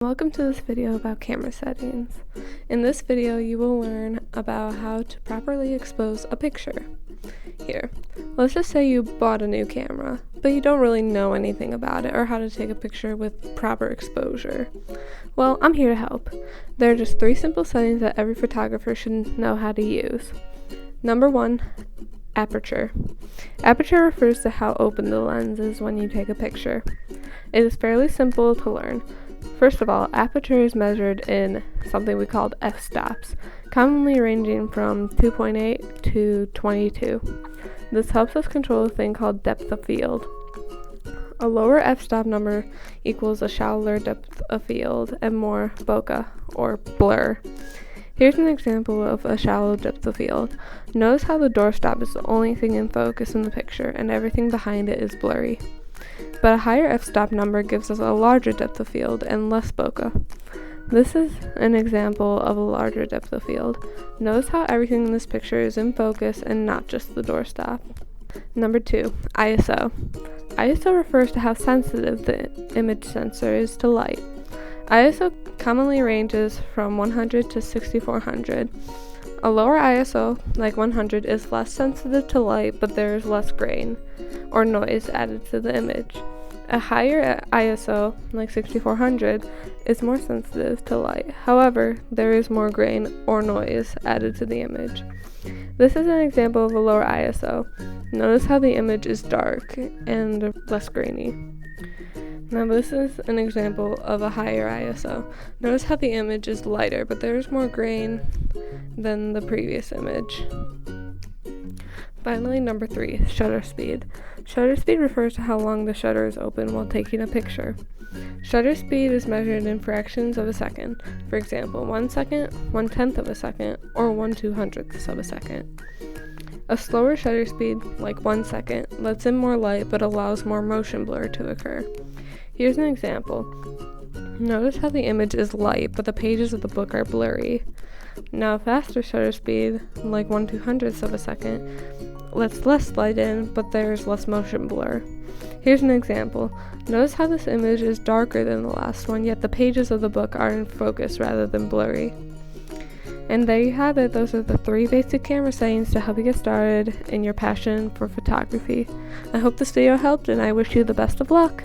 Welcome to this video about camera settings. In this video, you will learn about how to properly expose a picture. Here, let's just say you bought a new camera, but you don't really know anything about it or how to take a picture with proper exposure. Well, I'm here to help. There are just 3 simple settings that every photographer should know how to use. Number 1, Aperture. Aperture refers to how open the lens is when you take a picture. It is fairly simple to learn. First of all, aperture is measured in something we call f-stops, commonly ranging from 2.8 to 22. This helps us control a thing called depth of field. A lower f-stop number equals a shallower depth of field and more bokeh, or blur. Here's an example of a shallow depth of field. Notice how the doorstop is the only thing in focus in the picture and everything behind it is blurry. But a higher f-stop number gives us a larger depth of field and less bokeh. This is an example of a larger depth of field. Notice how everything in this picture is in focus and not just the doorstop. Number 2, ISO. ISO refers to how sensitive the image sensor is to light. ISO commonly ranges from 100 to 6400. A lower ISO, like 100, is less sensitive to light, but there is less grain or noise added to the image. A higher ISO, like 6400, is more sensitive to light. However, there is more grain or noise added to the image. This is an example of a lower ISO. Notice how the image is dark and less grainy. Now this is an example of a higher ISO. Notice how the image is lighter, but there is more grain than the previous image. Finally, number 3, shutter speed. Shutter speed refers to how long the shutter is open while taking a picture. Shutter speed is measured in fractions of a second. For example, 1 second, 1/10 of a second, or 1/200th of a second. A slower shutter speed, like 1 second, lets in more light but allows more motion blur to occur. Here's an example. Notice how the image is light, but the pages of the book are blurry. Now a faster shutter speed, like 1/200th of a second, lets less light in, but there's less motion blur. Here's an example. Notice how this image is darker than the last one, yet the pages of the book are in focus rather than blurry. And there you have it. Those are the 3 basic camera settings to help you get started in your passion for photography. I hope this video helped, and I wish you the best of luck.